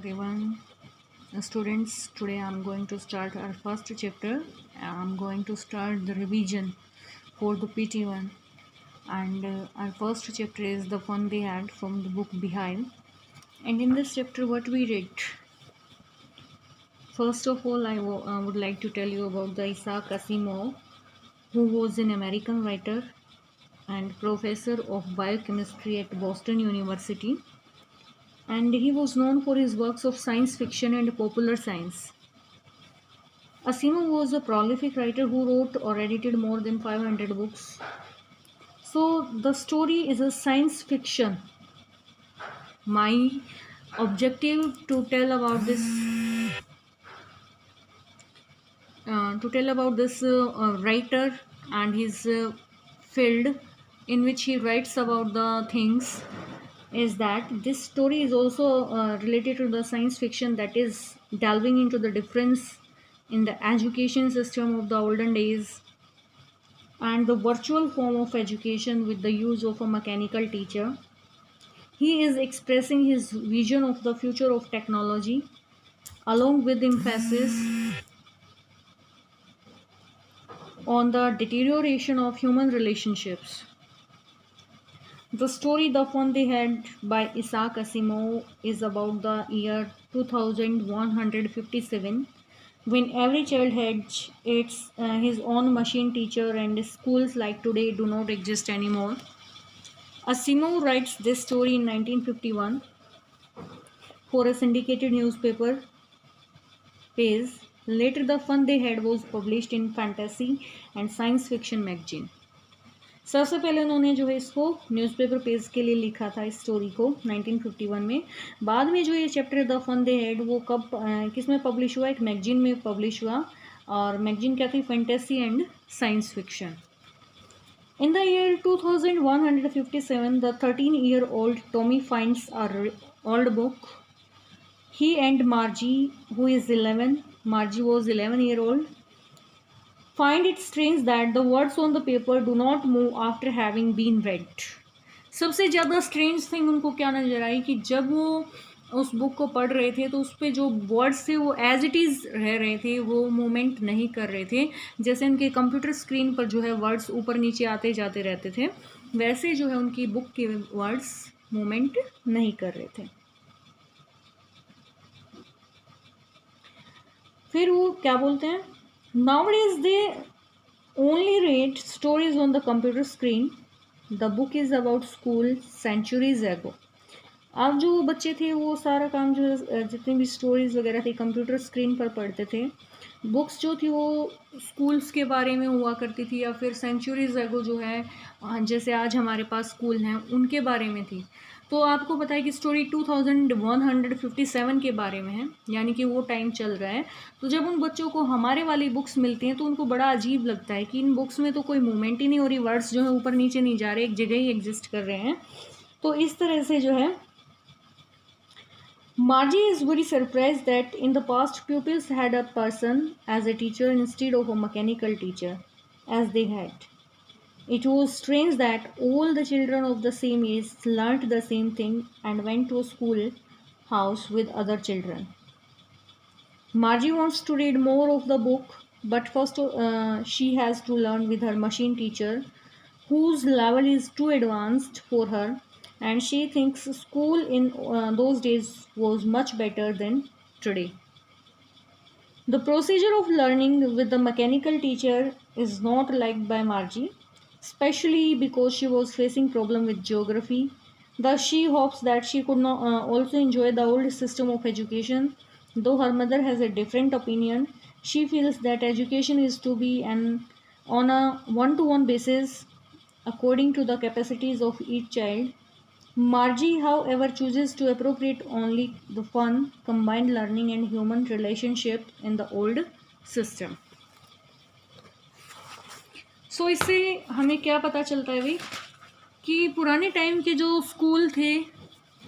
everyone. Students, today I'm going to start our first chapter. I'm going to start the revision for the PT1, and our first chapter is the fun they had from the book Behind. And in this chapter, what we read? First of all, I would like to tell you about the Isaac Asimov, who was an American writer and professor of biochemistry at Boston University, and he was known for his works of science fiction and popular science. Asimov was a prolific writer who wrote or edited more than 500 books. So the story is a science fiction. My objective to tell about this writer and his field in which he writes about the things is that this story is also related to the science fiction, that is delving into the difference in the education system of the olden days and the virtual form of education with the use of a mechanical teacher. He is expressing his vision of the future of technology along with emphasis on the deterioration of human relationships. The story The Fun They Had by Isaac Asimov is about the year 2157, when every child had his own machine teacher and schools like today do not exist anymore. Asimov writes this story in 1951 for a syndicated newspaper page. Later, The Fun They Had was published in fantasy and science fiction magazine. सबसे पहले उन्होंने जो है इसको newspaper page के लिए लिखा था इस स्टोरी को 1951 में. बाद में जो ये chapter the fun they had वो कब किस में पब्लिश हुआ, एक मैगजीन में पब्लिश हुआ, और मैगजीन क्या थी, fantasy and science fiction. In the year 2157, the 13-year-old Tommy finds an old book. He and Margie, who is 11, Margie was 11-year-old, find it strange that the words on the paper do not move after having been read. सबसे ज़्यादा strange thing उनको क्या नज़र आई कि जब वो उस book को पढ़ रहे थे तो उस पर जो वर्ड्स थे वो एज इट इज़ रह रहे थे, वो मूवमेंट नहीं कर रहे थे. जैसे उनके कंप्यूटर स्क्रीन पर जो है वर्ड्स ऊपर नीचे आते जाते रहते थे, वैसे जो है उनकी बुक के वर्ड्स मूवमेंट नहीं कर रहे थे. फिर वो क्या बोलते हैं, nowadays they only read stories on the computer screen. The book is about school centuries ago. अब जो बच्चे थे वो सारा काम जो जितनी भी स्टोरीज वगैरह थी कंप्यूटर स्क्रीन पर पढ़ते थे. बुक्स जो थी वो स्कूल्स के बारे में हुआ करती थी, या फिर सेंचुरीज एगो जो है जैसे आज हमारे पास स्कूल हैं उनके बारे में थी. तो आपको पता है कि स्टोरी 2157 के बारे में है, यानी कि वो टाइम चल रहा है. तो जब उन बच्चों को हमारे वाली बुक्स मिलती हैं तो उनको बड़ा अजीब लगता है कि इन बुक्स में तो कोई मूवमेंट ही नहीं हो रही, वर्ड्स जो है ऊपर नीचे नहीं जा रहे, एक जगह ही एग्जिस्ट कर रहे हैं. तो इस तरह से जो है Margie is very surprised that in the past pupils had a person as a teacher instead of a mechanical teacher as they had. It was strange that all the children of the same age learnt the same thing and went to a school house with other children. Margie wants to read more of the book, but first she has to learn with her machine teacher, whose level is too advanced for her, and she thinks school in those days was much better than today. The procedure of learning with the mechanical teacher is not liked by Margie, especially because she was facing problem with geography. Thus she hopes that she could not also enjoy the old system of education. Though her mother has a different opinion, she feels that education is to be on a one-to-one basis according to the capacities of each child. Margie, however, chooses to appropriate only the fun, combined learning and human relationship in the old system. So इससे हमें क्या पता चलता है भाई कि पुराने time के जो स्कूल थे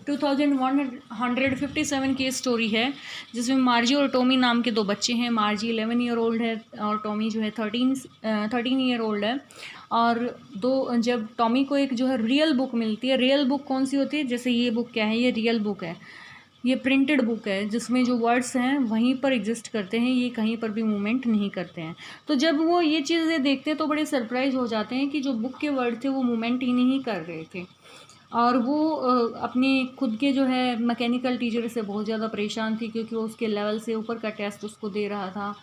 2157 की स्टोरी है, जिसमें मार्जी और टॉमी नाम के दो बच्चे हैं. मार्जी 11 ईयर ओल्ड है और टॉमी जो है 13 ईयर ओल्ड है. और जब टॉमी को एक जो है रियल बुक मिलती है, रियल बुक कौन सी होती है, जैसे ये बुक क्या है, ये रियल बुक है. ये प्रिंटेड बुक है जिसमें जो वर्ड्स हैं वहीं पर एग्जिस्ट करते हैं, ये कहीं पर भी मूवमेंट नहीं करते हैं। तो जब वो ये चीज़ें देखते हैं तो बड़े सरप्राइज हो जाते हैं कि जो बुक के वर्ड थे वो मूवमेंट ही नहीं कर रहे थे। और वो अपने खुद के जो है मैकेनिकल टीचर से बहुत ज़्यादा परेशान थी, क्योंकि वो उसके लेवल से ऊपर का टेस्ट उसको दे रहा था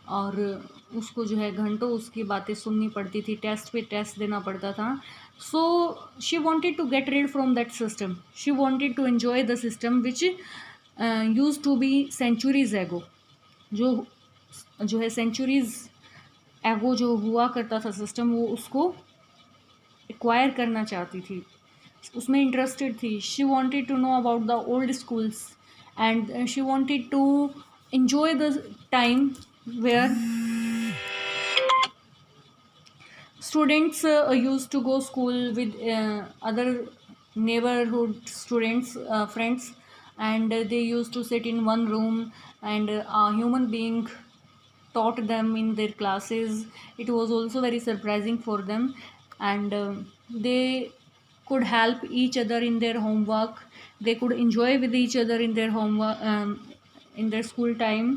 और उसको जो है घंटों उसकी बातें सुननी पड़ती थी, टेस्ट पे टेस्ट देना पड़ता था। So she wanted to get rid from that system, she wanted to enjoy the system which use to be centuries ago. जो है सेंचुरीज एगो जो हुआ करता था सिस्टम, वो उसको एक्वायर करना चाहती थी, उसमें इंटरेस्टेड थी। She wanted to know about the old schools and she wanted to enjoy the time where students used to go school with other neighborhood students, friends, and they used to sit in one room, and a human being taught them in their classes. It was also very surprising for them, and they could help each other in their homework. They could enjoy with each other in their homework, in their school time.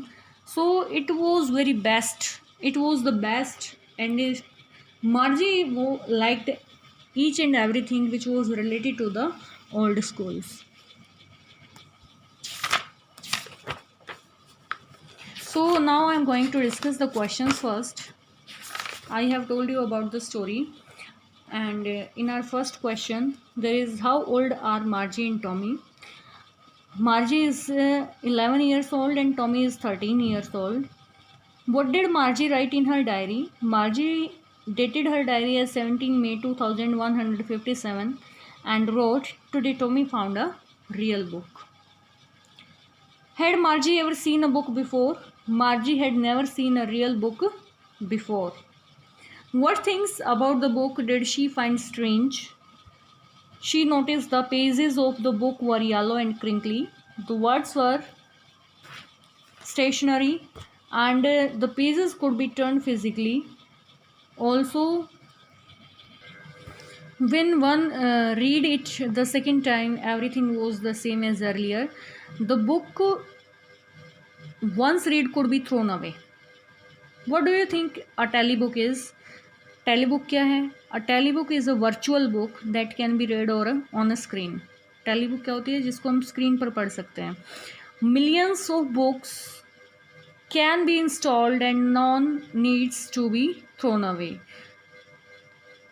So it was very best, it was the best. And Margie liked each and everything which was related to the old schools. So now I am going to discuss the questions first. I have told you about the story, and in our first question there is, how old are Margie and Tommy? Margie is 11 years old and Tommy is 13 years old. What did Margie write in her diary? Margie dated her diary as 17 May 2157 and wrote, "Today Tommy found a real book." Had Margie ever seen a book before? Margie had never seen a real book before. What things about the book did she find strange? She noticed the pages of the book were yellow and crinkly. The words were stationary, and the pages could be turned physically. Also, when one read it the second time, everything was the same as earlier. The book once read could be thrown away. What do you think a telebook is? Telebook क्या है? A telebook is a virtual book that can be read or on a screen. Telebook क्या होती है? जिसको हम screen पर पढ़ सकते हैं. Millions of books can be installed and none needs to be thrown away.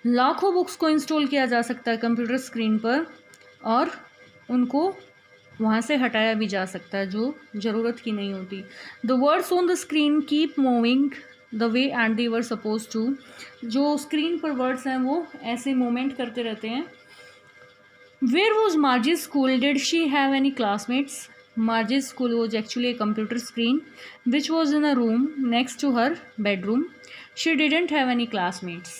लाखों बुक्स को इंस्टॉल किया जा सकता है कंप्यूटर स्क्रीन पर, और उनको वहाँ से हटाया भी जा सकता है जो ज़रूरत की नहीं होती. The words on the screen keep moving the way and they were suppose to. जो स्क्रीन पर वर्ड्स हैं वो ऐसे मूवमेंट करते रहते हैं. Where was Margie's school? Did she have any classmates? Margie's school was actually a computer screen which was in a room next to her bedroom. She didn't have any classmates.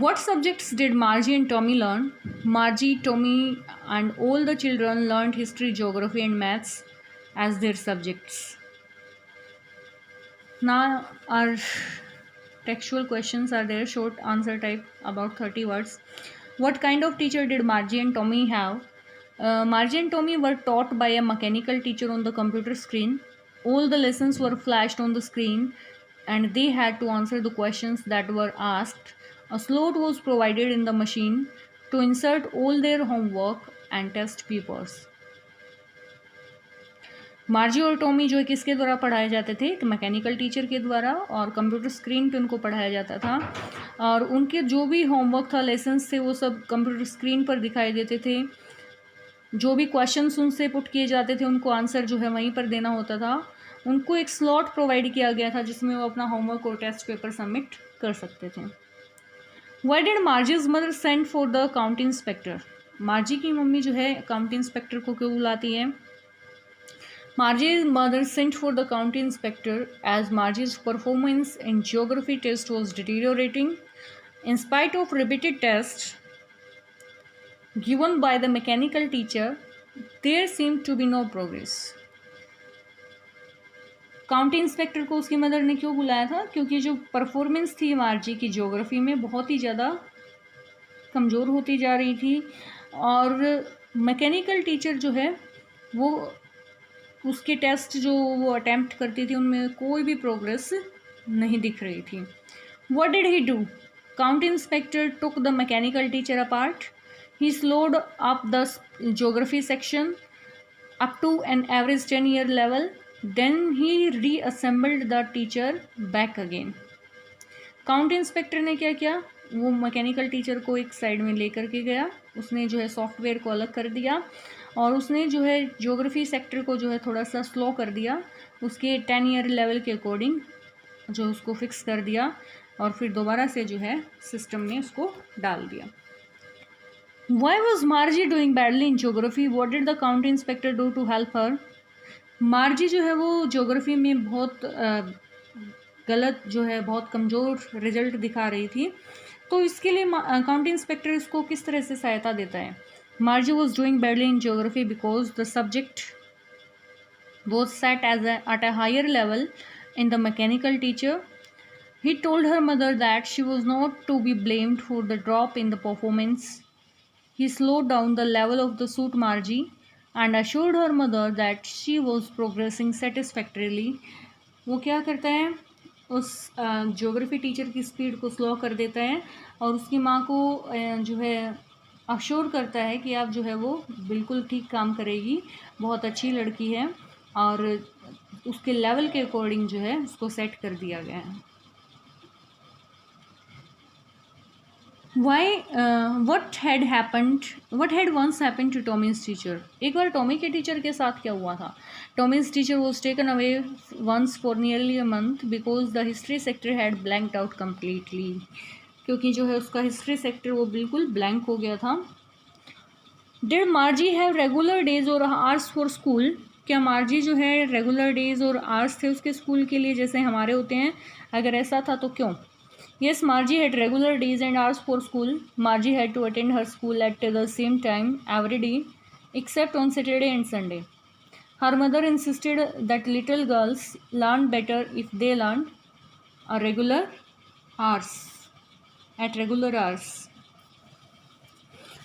What subjects did Margie and Tommy learn? Margie, Tommy, and all the children learned history, geography, and maths as their subjects. Now our textual questions are there, short answer type, about 30 words. What kind of teacher did Margie and Tommy have? Margie and Tommy were taught by a mechanical teacher on the computer screen. All the lessons were flashed on the screen and they had to answer the questions that were asked. A slot was provided in the machine to insert all their homework and test papers. मार्जी और Tommy जो है किसके द्वारा पढ़ाए जाते थे? एक mechanical teacher के द्वारा, और कंप्यूटर स्क्रीन पे उनको पढ़ाया जाता था. और उनके जो भी होमवर्क था, लेसन्स थे, वो सब कंप्यूटर स्क्रीन पर दिखाई देते थे. जो भी क्वेश्चंस उनसे पुट किए जाते थे उनको आंसर जो है वहीं पर देना होता था. उनको एक स्लॉट प्रोवाइड किया गया था जिसमें वो अपना होमवर्क और टेस्ट पेपर सबमिट कर सकते थे. Why did Margie's mother send for the county inspector? Margie की मम्मी जो है काउंटी इंस्पेक्टर को क्यों बुलाती है? Margie's mother sent for the county inspector as Margie's performance in geography test was deteriorating. In spite of repeated tests given by the mechanical teacher, there seemed to be no progress. County inspector को उसकी mother ने क्यों बुलाया था? क्योंकि जो performance थी मार्जी की ज्योग्राफी में बहुत ही ज़्यादा कमज़ोर होती जा रही थी, और मैकेनिकल टीचर जो है वो उसके टेस्ट जो वो अटैम्प्ट करती थी उनमें कोई भी प्रोग्रेस नहीं दिख रही थी. What did he do? County inspector took the mechanical teacher apart. He slowed up the geography section up to an average 10-year level. Then he reassembled the teacher back again. County inspector ने क्या किया, वो mechanical teacher को एक side में लेकर के गया, उसने जो है सॉफ्टवेयर को अलग कर दिया और उसने जो है ज्योग्राफी सेक्टर को जो है थोड़ा सा स्लो कर दिया, उसके 10-year लेवल के अकॉर्डिंग जो उसको फिक्स कर दिया और फिर दोबारा से जो है सिस्टम में उसको डाल दिया. Why was Margie doing badly in geography? What did the county inspector do to help her? मार्जी जो है वो ज्योग्राफी में बहुत गलत जो है बहुत कमज़ोर रिजल्ट दिखा रही थी, तो इसके लिए काउंटी इंस्पेक्टर इसको किस तरह से सहायता देता है. Margie was doing badly in geography because the subject was set as at a higher level in the mechanical teacher. He told her mother that she was not to be blamed for the drop in the performance. He slowed down the level of the suit Margie and assured her mother that she was progressing satisfactorily. वो क्या करता है, उस geography teacher की speed को slow कर देता है और उसकी माँ को जो है अश्योर करता है कि आप जो है वो बिल्कुल ठीक काम करेगी, बहुत अच्छी लड़की है, और उसके लेवल के अकॉर्डिंग जो है उसको सेट कर दिया गया है. what had once happened to Tommy's teacher? एक बार टॉमी के टीचर के साथ क्या हुआ था. Tommy's teacher was taken away once for nearly a month because the history sector had blanked out completely. क्योंकि जो है उसका हिस्ट्री सेक्टर वो बिल्कुल ब्लैंक हो गया था. Did Margie have regular days or hours for school? क्या मार्जी जो है रेगुलर डेज और आवर्स थे उसके स्कूल के लिए जैसे हमारे होते हैं? अगर ऐसा था तो क्यों? Yes, Margie had regular days and hours for school. Margie had to attend her school at the same time every day, except on Saturday and Sunday. Her mother insisted that little girls learn better if they learn at regular hours.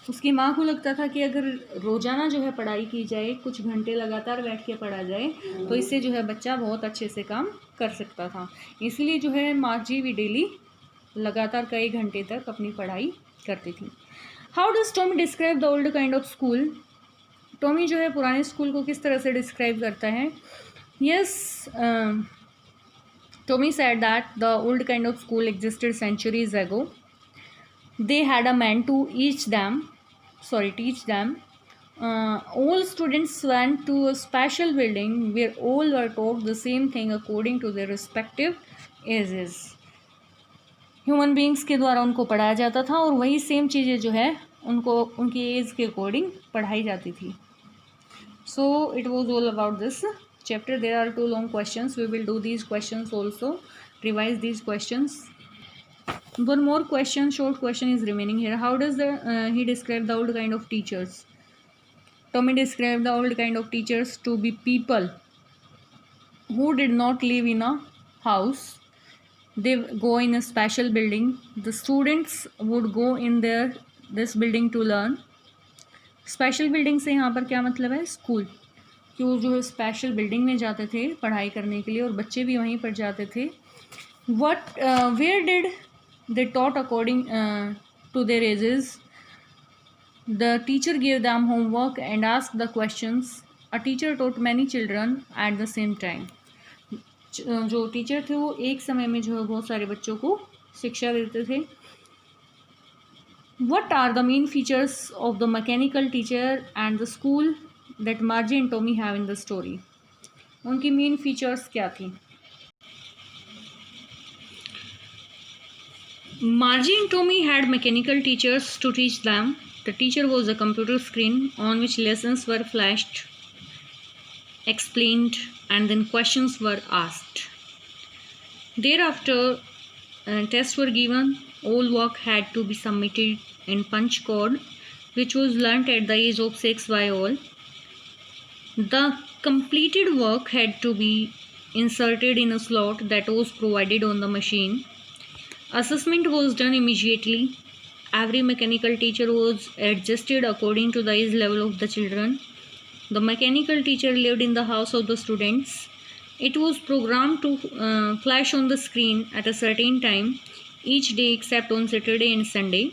उसकी माँ को लगता था कि अगर रोज़ाना जो है पढ़ाई की जाए, कुछ घंटे लगातार बैठ के पढ़ा जाए, तो इससे जो है बच्चा बहुत अच्छे से काम कर सकता था. इसलिए जो है मार्जी भी डेली लगातार कई घंटे तक अपनी पढ़ाई करती थी. How does Tommy describe the old kind of school? Tommy जो है पुराने स्कूल को किस तरह से डिस्क्राइब करता है? Yes, Tommy said that the old kind of school existed centuries ago. They had a man to teach them. All students went to a special building where all were taught the same thing according to their respective ages. Human beings के द्वारा उनको पढ़ाया जाता था और वही same चीज़ें जो है उनको उनकी एज के अकॉर्डिंग पढ़ाई जाती थी. So it was all about this chapter. There are 2 long questions. We will do these questions also, revise these questions. One more question, short question is remaining here. How does he describe the old kind of teachers? Tommy described the old kind of teachers to be people who did not live in a house. They go in a special building. The students would go in this building to learn. Special building से यहाँ पर क्या मतलब है? School. कि वो जो है स्पेशल बिल्डिंग में जाते थे पढ़ाई करने के लिए और बच्चे भी वहीं पर जाते थे. Where did they taught according to their ages? The teacher gave them homework and asked the questions. A teacher taught many children at the same time. जो टीचर थे वो एक समय में जो है बहुत सारे बच्चों को शिक्षा देते थे. What are the main features of the mechanical teacher and the school that Margie and Tommy have in the story? उनकी मेन फीचर्स क्या थी? Margie and Tommy had mechanical teachers to teach them. The teacher was a computer screen on which lessons were flashed, explained, and then questions were asked. Thereafter, tests were given. All work had to be submitted in punch code, which was learnt at the age of 6 by all. The completed work had to be inserted in a slot that was provided on the machine. Assessment was done immediately, Every mechanical teacher was adjusted according to the age level of the children. The mechanical teacher lived in the house of the students. It was programmed to flash on the screen at a certain time each day except on Saturday and Sunday.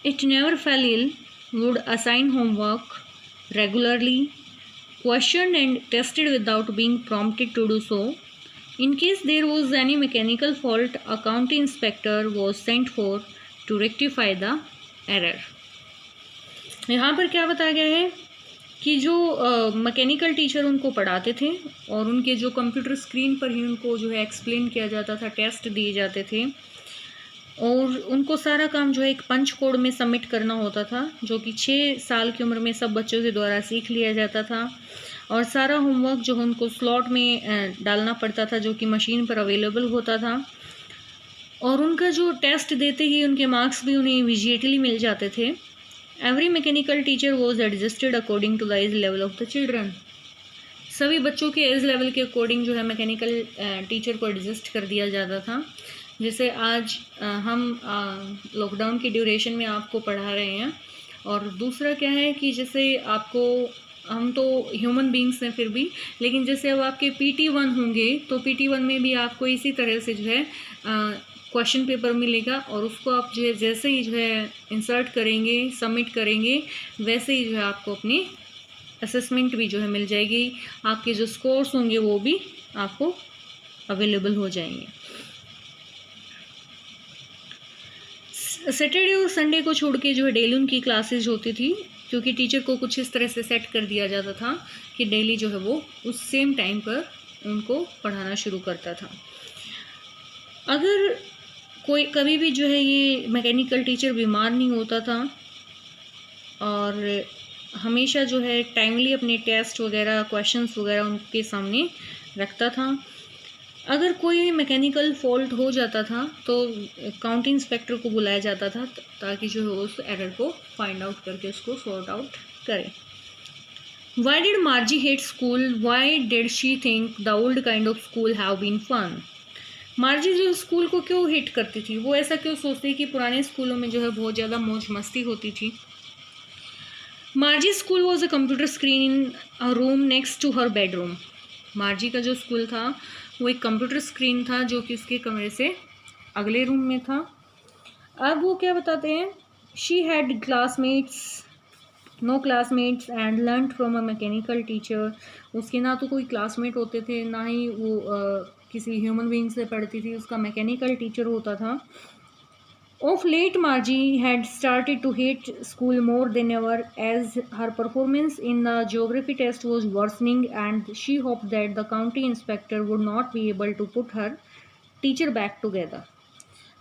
It never fell ill, would assign homework regularly, questioned and tested without being prompted to do so. In case there was any mechanical fault, a county inspector was sent for to rectify the error. यहाँ पर क्या बताया गया है कि जो mechanical teacher उनको पढ़ाते थे और उनके जो कंप्यूटर स्क्रीन पर ही उनको जो है एक्सप्लेन किया जाता था, टेस्ट दिए जाते थे और उनको सारा काम जो है एक पंच कोड में सबमिट करना होता था, जो कि 6 साल की उम्र में सब बच्चों के द्वारा सीख लिया जाता था। और सारा होमवर्क जो उनको स्लॉट में डालना पड़ता था, जो कि मशीन पर अवेलेबल होता था। और उनका जो टेस्ट देते ही उनके मार्क्स भी उन्हें इमीडिएटली मिल जाते थे। Every mechanical teacher was adjusted according to the age level of the children. सभी बच्चों के एज लेवल के अकॉर्डिंग जो है मैकेनिकल टीचर को एडजस्ट कर दिया जाता था। जैसे आज हम लॉकडाउन की ड्यूरेशन में आपको पढ़ा रहे हैं। और दूसरा क्या है कि जैसे आपको, हम तो ह्यूमन बींग्स हैं फिर भी, लेकिन जैसे अब आपके PT1 होंगे तो PT1 में भी आपको इसी तरह से जो है क्वेश्चन पेपर मिलेगा और उसको आप जो है जैसे ही जो है इंसर्ट करेंगे, सबमिट करेंगे, वैसे ही जो है आपको अपनी असेसमेंट भी जो है मिल जाएगी। आपके जो स्कोर्स होंगे वो भी आपको अवेलेबल हो जाएंगे। सैटरडे और संडे को छोड़ के जो है डेली उनकी क्लासेज होती थी, क्योंकि टीचर को कुछ इस तरह से सेट कर दिया जाता था कि डेली जो है वो उस सेम टाइम पर उनको पढ़ाना शुरू करता था। अगर कोई कभी भी जो है ये मैकेनिकल टीचर बीमार नहीं होता था और हमेशा जो है टाइमली अपने टेस्ट वगैरह, क्वेश्चंस वगैरह उनके सामने रखता था। अगर कोई मैकेनिकल फॉल्ट हो जाता था तो काउंटी इंस्पेक्टर को बुलाया जाता था ताकि जो है उस एरर को फाइंड आउट करके उसको सॉर्ट आउट करें। Why did Margie hate school? Why did she think the old kind of school have been fun? Margie जो स्कूल को क्यों हेट करती थी? वो ऐसा क्यों सोचती कि पुराने स्कूलों में जो है बहुत ज़्यादा मौज मस्ती होती थी? Margie school was a computer screen in a room next to her bedroom. Margie का जो स्कूल था वो एक कंप्यूटर स्क्रीन था जो कि उसके कमरे से अगले रूम में था। अब वो क्या बताते हैं, she had classmates, no classmates and learn from a mechanical teacher. उसके ना तो कोई क्लासमेट होते थे, ना ही वो किसी ह्यूमन बीइंग से पढ़ती थी, उसका मैकेनिकल टीचर होता था। Of late, Margie had started to hate school more than ever as her performance in the geography test was worsening, and she hoped that the county inspector would not be able to put her teacher back together.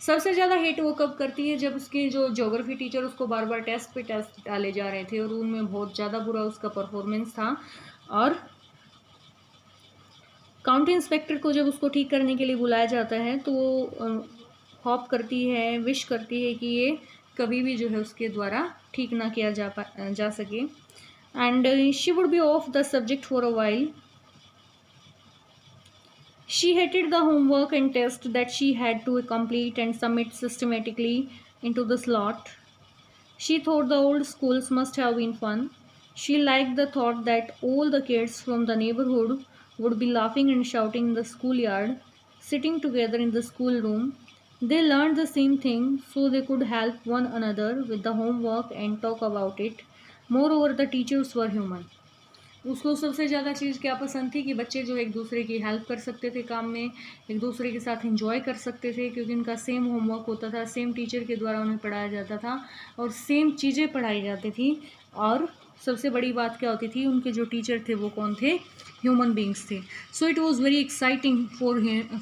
सबसे ज़्यादा hate वो कब करती है? जब उसके जो geography teacher उसको बार बार टेस्ट पे टेस्ट डाले जा रहे थे और उनमें बहुत ज़्यादा बुरा उसका परफॉर्मेंस था, और काउंटी इंस्पेक्टर को जब उसको ठीक करने के लिए बुलाया जाता है तो वो होप करती है, विश करती है कि ये कभी भी जो है उसके द्वारा ठीक ना किया जा सके। And she would be of the subject for a while. She hated the homework and test that she had to complete and submit systematically into the slot. She thought the old schools must have been fun. She like the thought that all the kids from the neighbourhood would be laughing and shouting in the schoolyard, sitting together in the schoolroom. They learned the same thing, so they could help one another with the homework and talk about it. Moreover, the teachers were human. उसको सबसे ज़्यादा चीज़ क्या पसंद थी कि बच्चे जो एक दूसरे की हेल्प कर सकते थे काम में, एक दूसरे के साथ एंजॉय कर सकते थे, क्योंकि उनका सेम होमवर्क होता था, सेम टीचर के द्वारा उन्हें पढ़ाया जाता था और सेम चीज़ें पढ़ाई जाती थी। और सबसे बड़ी बात क्या होती थी, उनके जो टीचर थे वो कौन थे? ह्यूमन बींग्स थे। So it was very exciting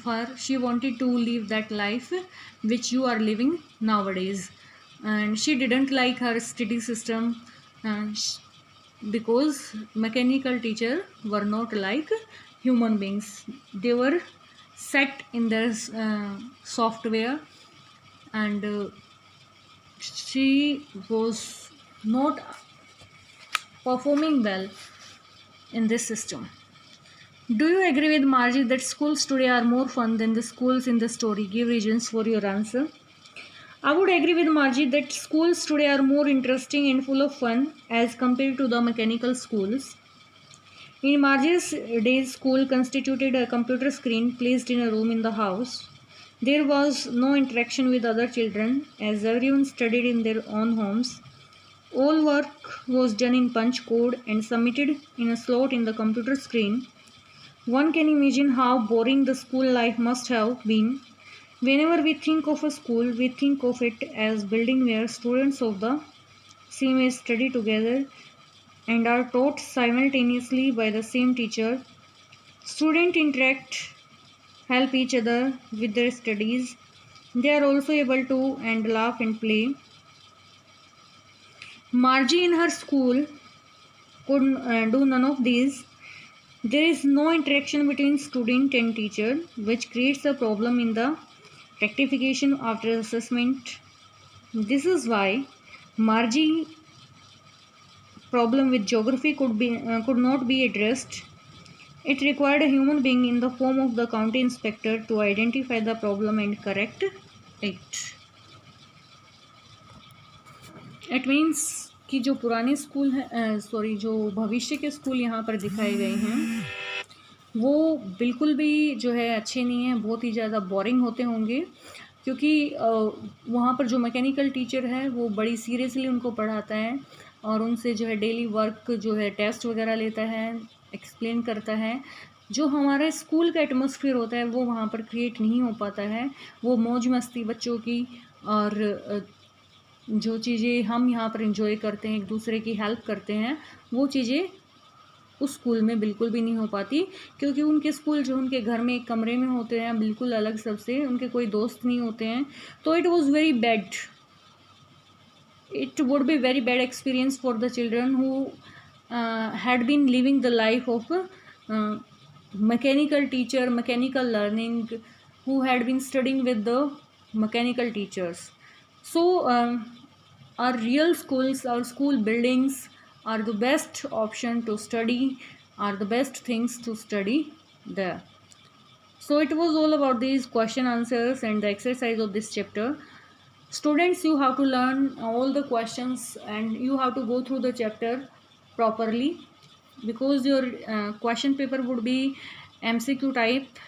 for she wanted to live that life which you are living nowadays. And she didn't like her study system because mechanical teacher were not like human beings. They were set in their software, and she was not performing well in this system. Do you agree with Margie that schools today are more fun than the schools in the story? Give reasons for your answer. I would agree with Margie that schools today are more interesting and full of fun as compared to the mechanical schools. In Margie's days, school constituted a computer screen placed in a room in the house. There was no interaction with other children as everyone studied in their own homes. All work was done in punch code and submitted in a slot in the computer screen. One can imagine how boring the school life must have been. Whenever we think of a school, we think of it as building where students of the same age study together and are taught simultaneously by the same teacher. Students interact, help each other with their studies. They are also able to and laugh and play. Margie in her school could do none of these. There is no interaction between student and teacher, which creates a problem in the rectification after assessment. This is why Margie problem with geography could not be addressed. It required a human being in the form of the county inspector to identify the problem and correct it. It means कि जो पुराने school हैं जो भविष्य के school यहाँ पर दिखाए गए हैं वो बिल्कुल भी जो है अच्छे नहीं हैं, बहुत ही ज़्यादा बोरिंग होते होंगे क्योंकि वहाँ पर जो मैकेनिकल टीचर है वो बड़ी सीरियसली उनको पढ़ाता है और उनसे जो है डेली वर्क जो है टेस्ट वगैरह लेता है, एक्सप्लेन करता है। जो हमारे स्कूल का एटमॉस्फेयर होता है वो वहाँ पर क्रिएट नहीं हो पाता है। वो मौज मस्ती बच्चों की और जो चीज़ें हम यहाँ पर एंजॉय करते हैं, एक दूसरे की हेल्प करते हैं, वो चीज़ें उस स्कूल में बिल्कुल भी नहीं हो पाती क्योंकि उनके स्कूल जो उनके घर में एक कमरे में होते हैं बिल्कुल अलग सबसे, उनके कोई दोस्त नहीं होते हैं। तो it was very bad, it would be very bad experience for the children who had been living the life of mechanical teacher, mechanical learning, who had been studying with the mechanical teachers. So our real schools, our school buildings are the best option to study, are the best things to study there. So it was all about these question answers and the exercise of this chapter. Students, you have to learn all the questions and you have to go through the chapter properly because your question paper would be MCQ type.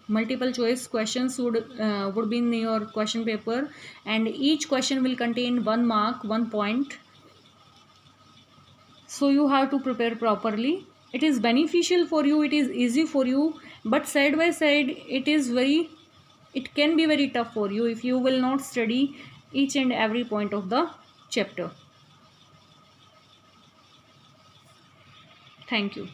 Multiple choice questions would be in your question paper and each question will contain 1 mark, 1 point. So you have to prepare properly. It is beneficial for you, it is easy for you, but side by side it can be very tough for you if you will not study each and every point of the chapter. Thank you.